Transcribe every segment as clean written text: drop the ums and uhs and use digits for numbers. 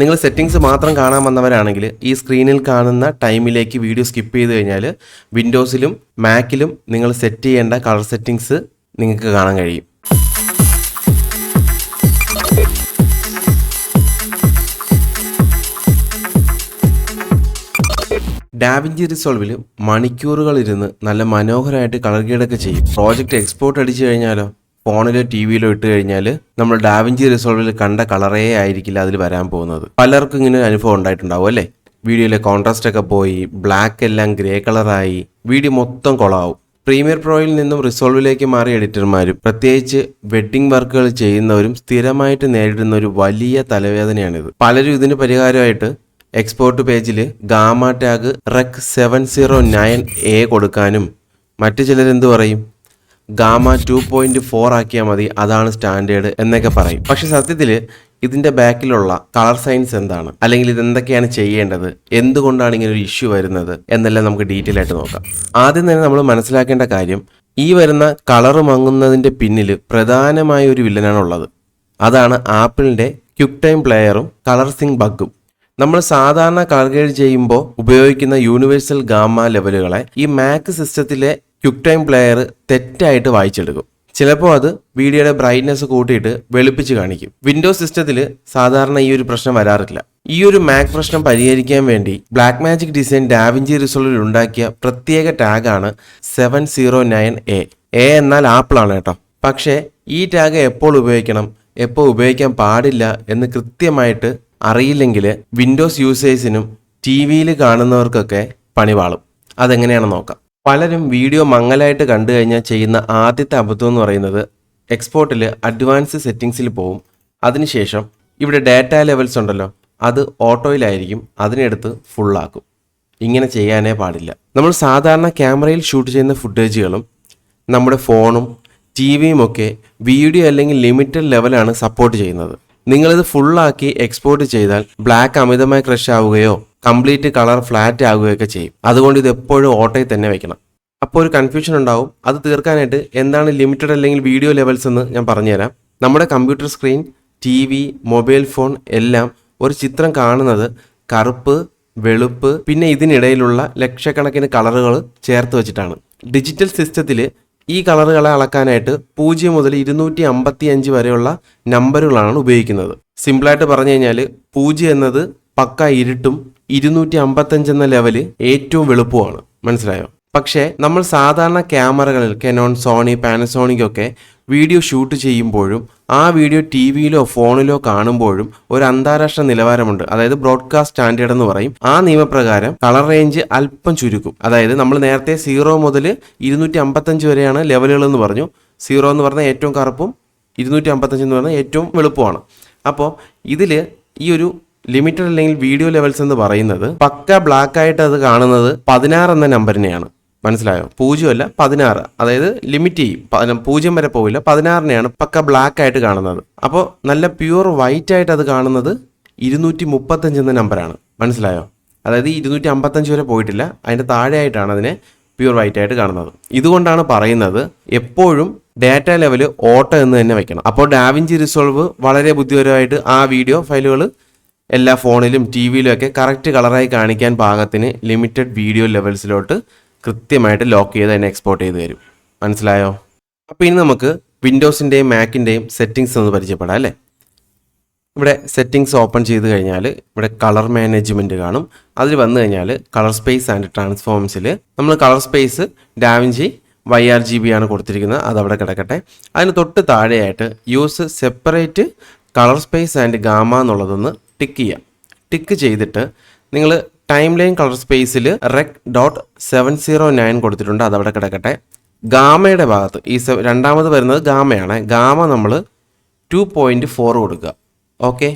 നിങ്ങൾ സെറ്റിങ്സ് മാത്രം കാണാൻ വന്നവരാണെങ്കിൽ ഈ സ്ക്രീനിൽ കാണുന്ന ടൈമിലേക്ക് വീഡിയോ സ്കിപ്പ് ചെയ്ത് കഴിഞ്ഞാൽ വിൻഡോസിലും മാക്കിലും നിങ്ങൾ സെറ്റ് ചെയ്യേണ്ട കളർ സെറ്റിങ്സ് നിങ്ങൾക്ക് കാണാൻ കഴിയും. ഡാവിഞ്ചി റിസോൾവിൽ മണിക്കൂറുകൾ ഇരുന്ന് നല്ല മനോഹരമായിട്ട് കളർ ഗ്രേഡൊക്കെ ചെയ്യും. പ്രോജക്റ്റ് എക്സ്പോർട്ട് അടിച്ചു കഴിഞ്ഞാലോ ഫോണിലോ ടി വിയിലോ ഇട്ട് കഴിഞ്ഞാൽ നമ്മൾ ഡാവിഞ്ചി റിസോൾവിൽ കണ്ട കളറേ ആയിരിക്കില്ല അതിൽ വരാൻ പോകുന്നത്. പലർക്കും ഇങ്ങനെ ഒരു അനുഭവം ഉണ്ടായിട്ടുണ്ടാവും അല്ലേ? വീഡിയോയിലെ കോൺട്രാസ്റ്റ് ഒക്കെ പോയി ബ്ലാക്ക് എല്ലാം ഗ്രേ കളറായി വീഡിയോ മൊത്തം കൊളാവും. പ്രീമിയർ പ്രോയിൽ നിന്നും റിസോൾവിലേക്ക് മാറിയ എഡിറ്റർമാരും പ്രത്യേകിച്ച് വെഡ്ഡിംഗ് വർക്കുകൾ ചെയ്യുന്നവരും സ്ഥിരമായിട്ട് നേരിടുന്ന ഒരു വലിയ തലവേദനയാണിത്. പലരും ഇതിന് പരിഹാരമായിട്ട് എക്സ്പോർട്ട് പേജിൽ ഗാമ ടാഗ് റെക് 709A കൊടുക്കാനും മറ്റു ചിലരെന്ത് പറയും ഗാമ 2.4 ആക്കിയാൽ മതി, അതാണ് സ്റ്റാൻഡേർഡ് എന്നൊക്കെ പറയും. പക്ഷെ സത്യത്തിൽ ഇതിൻ്റെ ബാക്കിലുള്ള കളർ സയൻസ് എന്താണ്, അല്ലെങ്കിൽ ഇതെന്തൊക്കെയാണ് ചെയ്യേണ്ടത്, എന്തുകൊണ്ടാണ് ഇങ്ങനെ ഒരു ഇഷ്യൂ വരുന്നത് എന്നെല്ലാം നമുക്ക് ഡീറ്റെയിൽ ആയിട്ട് നോക്കാം. ആദ്യം തന്നെ നമ്മൾ മനസ്സിലാക്കേണ്ട കാര്യം, ഈ വരുന്ന കളർ മങ്ങുന്നതിൻ്റെ പിന്നിൽ പ്രധാനമായ ഒരു വില്ലനാണ് ഉള്ളത്. അതാണ് ആപ്പിളിൻ്റെ ക്വിക്ക് ടൈം പ്ലെയറും കളർ സിങ്ക് ബഗ്ഗും. നമ്മൾ സാധാരണ കളർ ഗ്രേഡ് ചെയ്യുമ്പോൾ ഉപയോഗിക്കുന്ന യൂണിവേഴ്സൽ ഗാമ ലെവലുകളെ ഈ മാക് സിസ്റ്റത്തിലെ ക്വിക്ക് ടൈം പ്ലെയർ തെറ്റായിട്ട് വായിച്ചെടുക്കും. ചിലപ്പോൾ അത് വീഡിയോയുടെ ബ്രൈറ്റ്നെസ് കൂട്ടിയിട്ട് വെളുപ്പിച്ച് കാണിക്കും. വിൻഡോസ് സിസ്റ്റത്തിൽ സാധാരണ ഈ ഒരു പ്രശ്നം വരാറില്ല. ഈ ഒരു മാക് പ്രശ്നം പരിഹരിക്കാൻ വേണ്ടി ബ്ലാക്ക് മാജിക് ഡിസൈൻ ഡാവിഞ്ചി റിസോൾവിൽ ഉണ്ടാക്കിയ പ്രത്യേക ടാഗാണ് 709A. എ എന്നാൽ ആപ്പിളാണ് കേട്ടോ. പക്ഷേ ഈ ടാഗ് എപ്പോൾ ഉപയോഗിക്കണം, എപ്പോൾ ഉപയോഗിക്കാൻ പാടില്ല എന്ന് കൃത്യമായിട്ട് അറിയില്ലെങ്കിൽ വിൻഡോസ് യൂസേഴ്സിനും ടി വിയിൽ കാണുന്നവർക്കൊക്കെ പണിവാളും. അതെങ്ങനെയാണെന്ന് നോക്കാം. പലരും വീഡിയോ മങ്ങലായിട്ട് കണ്ടു കഴിഞ്ഞാൽ ചെയ്യുന്ന ആദ്യത്തെ അബദ്ധം എന്ന് പറയുന്നത് എക്സ്പോർട്ടിൽ അഡ്വാൻസ് സെറ്റിങ്സിൽ പോവും. അതിനുശേഷം ഇവിടെ ഡാറ്റ ലെവൽസ് ഉണ്ടല്ലോ, അത് ഓട്ടോയിലായിരിക്കും, അതിനെടുത്ത് ഫുള്ളാക്കും. ഇങ്ങനെ ചെയ്യാനേ പാടില്ല. നമ്മൾ സാധാരണ ക്യാമറയിൽ ഷൂട്ട് ചെയ്യുന്ന ഫുട്ടേജുകളും നമ്മുടെ ഫോണും ടി വിയും ഒക്കെ വീഡിയോ അല്ലെങ്കിൽ ലിമിറ്റഡ് ലെവലാണ് സപ്പോർട്ട് ചെയ്യുന്നത്. നിങ്ങളിത് ഫുള്ളാക്കി എക്സ്പോർട്ട് ചെയ്താൽ ബ്ലാക്ക് അമിതമായി ക്രഷ് ആവുകയോ കംപ്ലീറ്റ് കളർ ഫ്ലാറ്റ് ആവുകയൊക്കെ ചെയ്യും. അതുകൊണ്ട് ഇത് എപ്പോഴും ഓട്ടോയിൽ തന്നെ വെക്കണം. അപ്പോൾ ഒരു കൺഫ്യൂഷൻ ഉണ്ടാവും. അത് തീർക്കാനായിട്ട് എന്താണ് ലിമിറ്റഡ് അല്ലെങ്കിൽ വീഡിയോ ലെവൽസ് എന്ന് ഞാൻ പറഞ്ഞുതരാം. നമ്മുടെ computer screen, T V, mobile phone എല്ലാം ഒരു ചിത്രം കാണുന്നത് കറുപ്പ്, വെളുപ്പ്, പിന്നെ ഇതിനിടയിലുള്ള ലക്ഷക്കണക്കിന് കളറുകൾ ചേർത്ത് വെച്ചിട്ടാണ്. ഡിജിറ്റൽ സിസ്റ്റത്തിൽ ഈ കളറുകളെ അളക്കാനായിട്ട് 0 മുതൽ 255 വരെയുള്ള നമ്പറുകളാണ് ഉപയോഗിക്കുന്നത്. സിമ്പിളായിട്ട് പറഞ്ഞു കഴിഞ്ഞാൽ 0 എന്നത് പക്ക ഇരുട്ടും 255 എന്ന ലെവല് ഏറ്റവും വെളുപ്പമാണ്. മനസ്സിലായോ? പക്ഷേ നമ്മൾ സാധാരണ ക്യാമറകളിൽ കെനോൺ, സോണി, പാനസോണിക് ഒക്കെ വീഡിയോ ഷൂട്ട് ചെയ്യുമ്പോഴും ആ വീഡിയോ ടി വിയിലോ ഫോണിലോ കാണുമ്പോഴും ഒരു അന്താരാഷ്ട്ര നിലവാരമുണ്ട്. അതായത് ബ്രോഡ്കാസ്റ്റ് സ്റ്റാൻഡേർഡ് എന്ന് പറയും. ആ നിയമപ്രകാരം കളർ റേഞ്ച് അല്പം ചുരുക്കും. അതായത് നമ്മൾ നേരത്തെ 0 മുതൽ 255 വരെയാണ് ലെവലുകൾ എന്ന് പറഞ്ഞു. 0 എന്ന് പറഞ്ഞാൽ ഏറ്റവും കറുപ്പും 255 എന്ന് പറഞ്ഞാൽ ഏറ്റവും വെളുപ്പമാണ്. അപ്പോൾ ഇതിൽ ഈ ഒരു ലിമിറ്റഡ് അല്ലെങ്കിൽ വീഡിയോ ലെവൽസ് എന്ന് പറയുന്നത് പക്ക ബ്ലാക്ക് ആയിട്ട് അത് കാണുന്നത് 16 എന്ന നമ്പറിനെയാണ്. മനസ്സിലായോ? 0 അല്ല 16. അതായത് ലിമിറ്റ് ചെയ്യും. 0 വരെ പോവില്ല, 16നെയാണ് പക്ക ബ്ലാക്ക് ആയിട്ട് കാണുന്നത്. അപ്പോൾ നല്ല പ്യുവർ വൈറ്റ് ആയിട്ട് അത് കാണുന്നത് 235 എന്ന നമ്പറാണ്. മനസ്സിലായോ? അതായത് 255 വരെ പോയിട്ടില്ല, അതിൻ്റെ താഴെയായിട്ടാണ് അതിനെ പ്യുവർ വൈറ്റ് ആയിട്ട് കാണുന്നത്. ഇതുകൊണ്ടാണ് പറയുന്നത് എപ്പോഴും ഡാറ്റ ലെവൽ ഓട്ടോ എന്ന് തന്നെ വെക്കണം. അപ്പോൾ ഡാവിഞ്ചി റിസോൾവ് വളരെ ബുദ്ധിപരമായിട്ട് ആ വീഡിയോ ഫയലുകൾ എല്ലാ ഫോണിലും ടി വിയിലും ഒക്കെ കറക്റ്റ് കളറായി കാണിക്കാൻ പാകത്തിന് ലിമിറ്റഡ് വീഡിയോ ലെവൽസിലോട്ട് കൃത്യമായിട്ട് ലോക്ക് ചെയ്ത് തന്നെ എക്സ്പോർട്ട് ചെയ്ത് തരും. മനസ്സിലായോ? അപ്പോൾ ഇനി നമുക്ക് വിൻഡോസിൻ്റെയും മാക്കിൻ്റെയും സെറ്റിങ്സ് ഒന്ന് പരിചയപ്പെടാം അല്ലേ? ഇവിടെ സെറ്റിങ്സ് ഓപ്പൺ ചെയ്ത് കഴിഞ്ഞാൽ ഇവിടെ കളർ മാനേജ്മെൻറ്റ് കാണും. അതിൽ വന്നു കഴിഞ്ഞാൽ കളർ സ്പേസ് ആൻഡ് ട്രാൻസ്ഫോംസിൽ നമ്മൾ കളർ സ്പേസ് ഡാവിഞ്ചി YRGB ആണ് കൊടുത്തിരിക്കുന്നത്. അതവിടെ കിടക്കട്ടെ. അതിന് തൊട്ട് താഴെയായിട്ട് use separate colour space and gamma എന്നുള്ളതൊന്ന് ടിക്ക് ചെയ്യാം. ടിക്ക് ചെയ്തിട്ട് നിങ്ങൾ ടൈം ലൈൻ കളർ സ്പേസിൽ rec.709 കൊടുത്തിട്ടുണ്ട്. അതവിടെ കിടക്കട്ടെ. ഗാമയുടെ ഭാഗത്ത് ഈ രണ്ടാമത് വരുന്നത് ഗാമയാണ്. ഗാമ നമ്മൾ 2.4 കൊടുക്കുക. ഓക്കെ,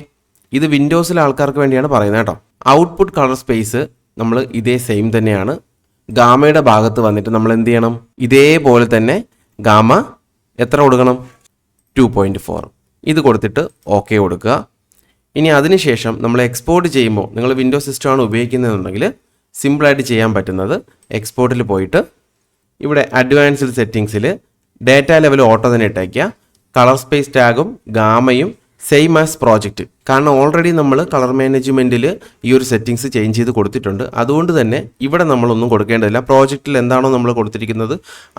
ഇത് വിൻഡോസിലെ ആൾക്കാർക്ക് വേണ്ടിയാണ് പറയുന്നത് കേട്ടോ. ഔട്ട്പുട്ട് കളർ സ്പേസ് നമ്മൾ ഇതേ സെയിം തന്നെയാണ്. ഗാമയുടെ ഭാഗത്ത് വന്നിട്ട് നമ്മൾ എന്ത് ചെയ്യണം? ഇതേപോലെ തന്നെ ഗാമ എത്ര കൊടുക്കണം? 2.4. ഇത് കൊടുത്തിട്ട് ഓക്കെ കൊടുക്കുക. ഇനി അതിനുശേഷം നമ്മൾ എക്സ്പോർട്ട് ചെയ്യുമ്പോൾ നിങ്ങൾ വിൻഡോസ് സിസ്റ്റമാണ് ഉപയോഗിക്കുന്നതെന്നുണ്ടെങ്കിൽ സിമ്പിളായിട്ട് ചെയ്യാൻ പറ്റുന്നത് എക്സ്പോർട്ടിൽ പോയിട്ട് ഇവിടെ അഡ്വാൻസ്ഡ് സെറ്റിങ്സിൽ ഡാറ്റ ലെവൽ ഓട്ടോ തന്നെ ഇട്ടേക്കുക. കളർ സ്പേസ് ടാഗും ഗാമയും സെയിം ആസ് പ്രോജക്റ്റ്. കാരണം ഓൾറെഡി നമ്മൾ കളർ മാനേജ്മെൻറ്റിൽ ഈ ഒരു സെറ്റിങ്സ് ചേഞ്ച് ചെയ്ത് കൊടുത്തിട്ടുണ്ട്. അതുകൊണ്ട് തന്നെ ഇവിടെ നമ്മളൊന്നും കൊടുക്കേണ്ടതില്ല. പ്രോജക്റ്റിൽ എന്താണോ നമ്മൾ കൊടുത്തിരിക്കുന്നത്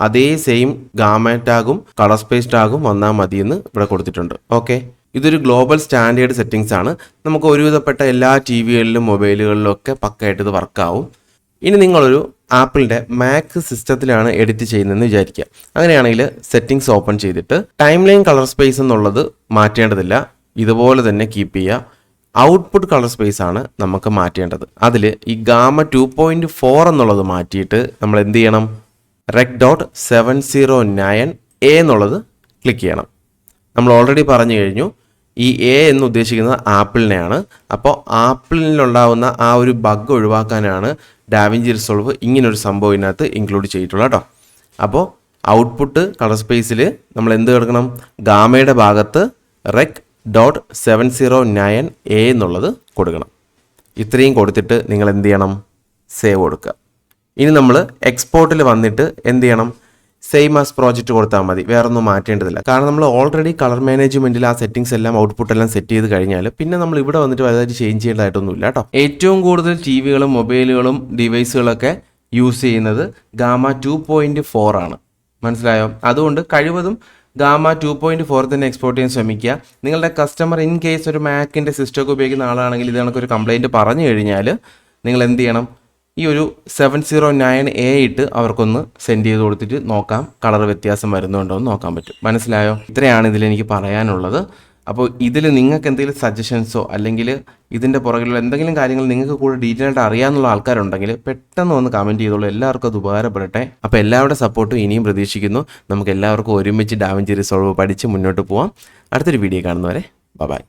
അതേ സെയിം ഗാമ ടാഗും കളർ സ്പേസ് ടാഗും വന്നാൽ മതിയെന്ന് ഇവിടെ കൊടുത്തിട്ടുണ്ട്. ഓക്കെ, ഇതൊരു ഗ്ലോബൽ സ്റ്റാൻഡേർഡ് സെറ്റിങ്സ് ആണ്. നമുക്ക് ഒരുവിധപ്പെട്ട എല്ലാ ടി വികളിലും മൊബൈലുകളിലും ഒക്കെ പക്കയായിട്ട് ഇത് വർക്കാവും. ഇനി നിങ്ങളൊരു ആപ്പിളിൻ്റെ മാക് സിസ്റ്റത്തിലാണ് എഡിറ്റ് ചെയ്യുന്നതെന്ന് വിചാരിക്കുക. അങ്ങനെയാണെങ്കിൽ സെറ്റിങ്സ് ഓപ്പൺ ചെയ്തിട്ട് ടൈം ലൈൻ കളർ സ്പേസ് എന്നുള്ളത് മാറ്റേണ്ടതില്ല, ഇതുപോലെ തന്നെ കീപ്പ് ചെയ്യുക. ഔട്ട്പുട്ട് കളർ സ്പേസ് ആണ് നമുക്ക് മാറ്റേണ്ടത്. അതിൽ ഈ ഗാമ 2.4 എന്നുള്ളത് മാറ്റിയിട്ട് നമ്മൾ എന്ത് ചെയ്യണം, rec.709 എന്നുള്ളത് ക്ലിക്ക് ചെയ്യണം. നമ്മൾ ഓൾറെഡി പറഞ്ഞു കഴിഞ്ഞു ഈ എ എന്ന് ഉദ്ദേശിക്കുന്നത് ആപ്പിളിനെയാണ്. അപ്പോൾ ആപ്പിളിനുണ്ടാവുന്ന ആ ഒരു ബഗ് ഒഴിവാക്കാനാണ് ഡാവിഞ്ചി റിസോൾവ് ഇങ്ങനൊരു സംഭവം ഇതിനകത്ത് ഇൻക്ലൂഡ് ചെയ്തിട്ടുള്ളത് കേട്ടോ. അപ്പോൾ ഔട്ട്പുട്ട് കളർ സ്പേസിൽ നമ്മൾ എന്ത് കൊടുക്കണം, ഗാമയുടെ ഭാഗത്ത് rec.709 എന്നുള്ളത് കൊടുക്കണം. ഇത്രയും കൊടുത്തിട്ട് നിങ്ങൾ എന്ത് ചെയ്യണം, സേവ് കൊടുക്കുക. ഇനി നമ്മൾ എക്സ്പോർട്ടിൽ വന്നിട്ട് എന്ത് ചെയ്യണം, സെയിം ആസ് പ്രോജക്റ്റ് കൊടുത്താൽ മതി, വേറെ ഒന്നും മാറ്റേണ്ടതില്ല. കാരണം നമ്മൾ ഓൾറെഡി കളർ മാനേജ്മെൻറ്റിൽ ആ സെറ്റിങ്സ് എല്ലാം ഔട്ട്പുട്ട് എല്ലാം സെറ്റ് ചെയ്ത് കഴിഞ്ഞാൽ പിന്നെ നമ്മൾ ഇവിടെ വന്നിട്ട് വലുതായിട്ട് ചേഞ്ച് ചെയ്യേണ്ടതായിട്ടൊന്നുമില്ല കേട്ടോ. ഏറ്റവും കൂടുതൽ ടി വികളും മൊബൈലുകളും ഡിവൈസുകളൊക്കെ യൂസ് ചെയ്യുന്നത് ഗാമ 2.4 ആണ്, മനസ്സിലായോ? അതുകൊണ്ട് കഴിവതും ഗാമ 2.4 തന്നെ എക്സ്പോർട്ട് ചെയ്യാൻ ശ്രമിക്കുക. നിങ്ങളുടെ കസ്റ്റമർ ഇൻ കേസ് ഒരു മാക്കിൻ്റെ സിസ്റ്റമൊക്കെ ഉപയോഗിക്കുന്ന ആളാണെങ്കിൽ ഇത് കണക്കൊരു കംപ്ലയിൻറ്റ് പറഞ്ഞു കഴിഞ്ഞാൽ നിങ്ങൾ എന്ത് ചെയ്യണം, ഈ ഒരു 709 ഇട്ട് അവർക്കൊന്ന് സെൻഡ് ചെയ്ത് കൊടുത്തിട്ട് നോക്കാം കളർ വ്യത്യാസം വരുന്നുണ്ടോ എന്ന് നോക്കാൻ പറ്റും. മനസ്സിലായോ? ഇത്രയാണ് ഇതിലെനിക്ക് പറയാനുള്ളത്. അപ്പോൾ ഇതിൽ നിങ്ങൾക്ക് എന്തെങ്കിലും സജഷൻസോ അല്ലെങ്കിൽ ഇതിൻ്റെ പുറകിലുള്ള എന്തെങ്കിലും കാര്യങ്ങൾ നിങ്ങൾക്ക് കൂടുതൽ ഡീറ്റെയിൽ ആയിട്ട് അറിയാമെന്നുള്ള ആൾക്കാരുണ്ടെങ്കിൽ പെട്ടെന്ന് ഒന്ന് കമൻറ്റ് ചെയ്തോളൂ. എല്ലാവർക്കും അത് ഉപകാരപ്പെടട്ടെ. അപ്പോൾ എല്ലാവരുടെ സപ്പോർട്ടും ഇനിയും പ്രതീക്ഷിക്കുന്നു. നമുക്ക് എല്ലാവർക്കും ഒരുമിച്ച് ഡാവിഞ്ചി റിസോൾവ് പഠിച്ച് മുന്നോട്ട് പോവാം. അടുത്തൊരു വീഡിയോ കാണുന്നവരെ ബൈ.